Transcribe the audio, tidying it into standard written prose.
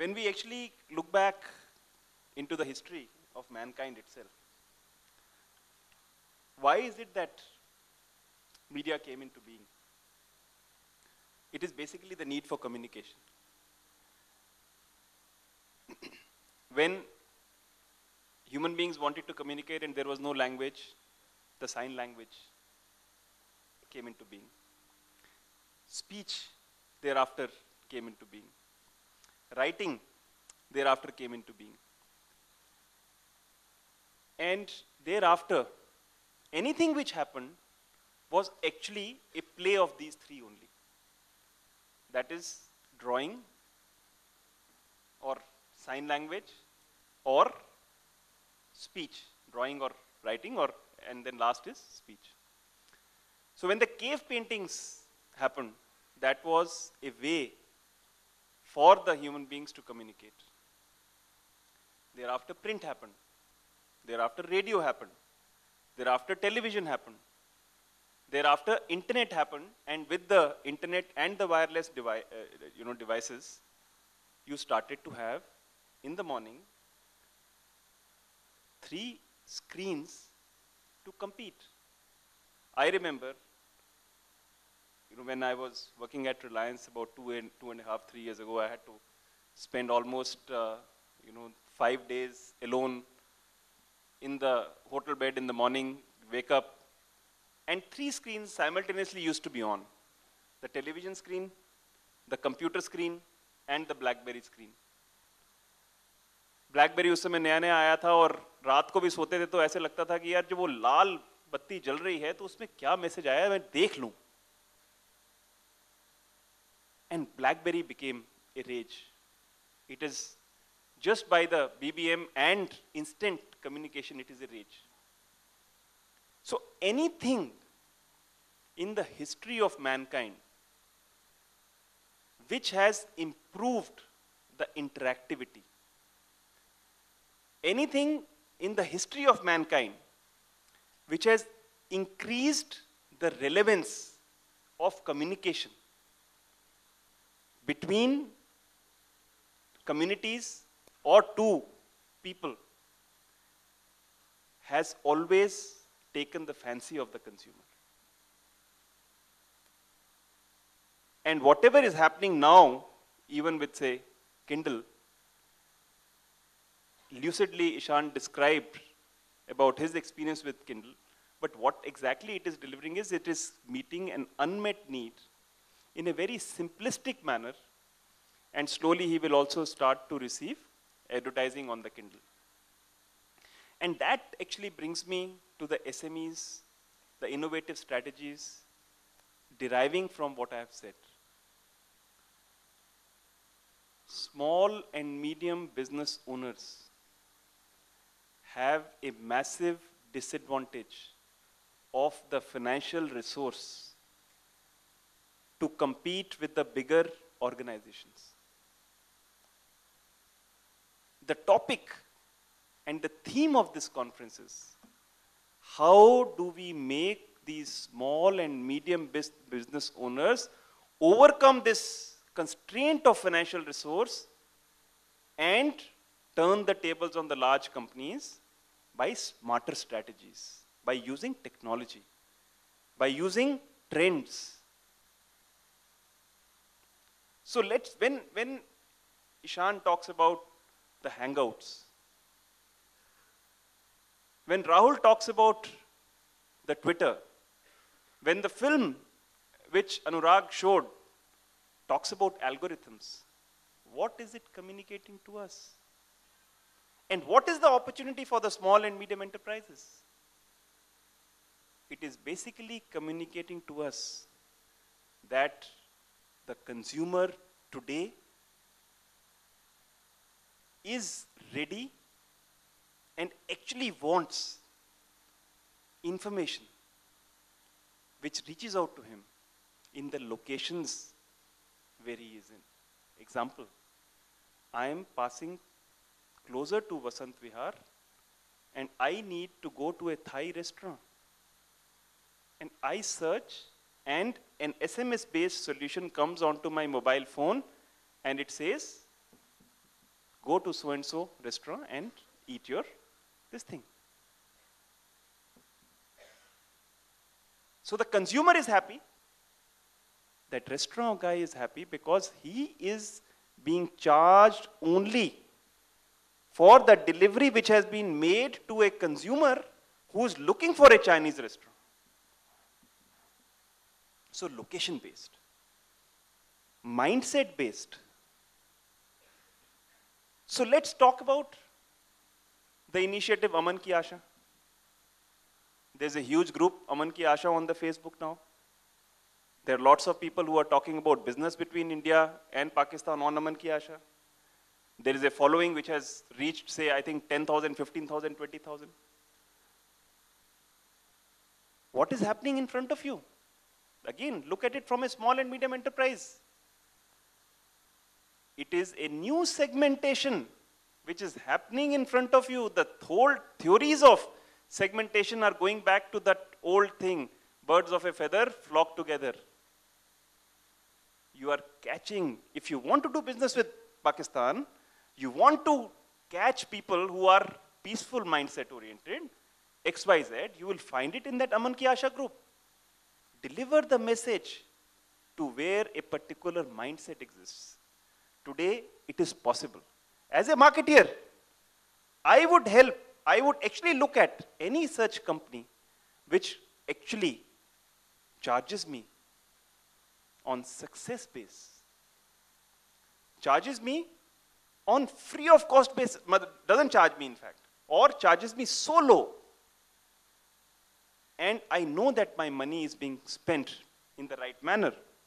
when we actually look back into the history of mankind itself, why is it that media came into being? It is basically the need for communication. When human beings wanted to communicate and there was no language, the sign language came into being. Speech thereafter came into being. Writing thereafter came into being. And thereafter, anything which happened was actually a play of these three only. That is drawing or sign language or speech, drawing or writing, or and then last is speech. So when the cave paintings happened, that was a way for the human beings to communicate. Thereafter print happened. Thereafter radio happened. Thereafter television happened. Thereafter internet happened, and with the internet and the wireless devices, you started to have in the morning 3 screens to compete. I remember, when I was working at Reliance about 2.5, 3 years ago, I had to spend almost 5 days alone in the hotel bed in the morning, wake up, and 3 screens simultaneously used to be on. The television screen, the computer screen, and the BlackBerry screen. BlackBerry उस समय नया नया आया था और रात को भी सोते थे तो ऐसे लगता था कि यार जब वो लाल बत्ती जल रही है तो उसमें क्या मैसेज आया है मैं देख लूं. And BlackBerry became a rage. It is just by the BBM and instant communication, it is a rage. So anything in the history of mankind which has improved the interactivity, anything in the history of mankind which has increased the relevance of communication between communities or two people has always taken the fancy of the consumer. And whatever is happening now, even with say Kindle, lucidly Ishan described about his experience with Kindle, but what exactly it is delivering is it is meeting an unmet need in a very simplistic manner, and slowly he will also start to receive advertising on the Kindle. And that actually brings me to the SMEs, the innovative strategies deriving from what I have said. Small and medium business owners have a massive disadvantage of the financial resource to compete with the bigger organizations. The topic and the theme of this conference is, how do we make these small and medium business owners overcome this constraint of financial resource and turn the tables on the large companies by smarter strategies, by using technology, by using trends. So when Ishan talks about the hangouts, when Rahul talks about the Twitter, when the film which Anurag showed talks about algorithms, what is it communicating to us? And what is the opportunity for the small and medium enterprises? It is basically communicating to us that the consumer today is ready and actually wants information which reaches out to him in the locations where he is in. Example, I am passing closer to Vasant Vihar and I need to go to a Thai restaurant. And I search and an SMS-based solution comes onto my mobile phone and it says, go to so-and-so restaurant and eat your this thing. So the consumer is happy, that restaurant guy is happy because he is being charged only for the delivery which has been made to a consumer who is looking for a Chinese restaurant. So location based, mindset based. So let's talk about the initiative Aman Ki Asha. There's a huge group, Aman Ki Asha, on the Facebook now. There are lots of people who are talking about business between India and Pakistan on Aman Ki Asha. There is a following which has reached, say, I think 10,000, 15,000, 20,000. What is happening in front of you? Again, look at it from a small and medium enterprise. It is a new segmentation which is happening in front of you. The whole theories of segmentation are going back to that old thing. Birds of a feather flock together. You are catching, if you want to do business with Pakistan, you want to catch people who are peaceful mindset oriented, XYZ, you will find it in that Aman Ki Asha group. Deliver the message to where a particular mindset exists. Today, it is possible. As a marketeer, I would actually look at any such company which actually charges me on success base, charges me on free of cost basis, doesn't charge me in fact, or charges me so low, and I know that my money is being spent in the right manner.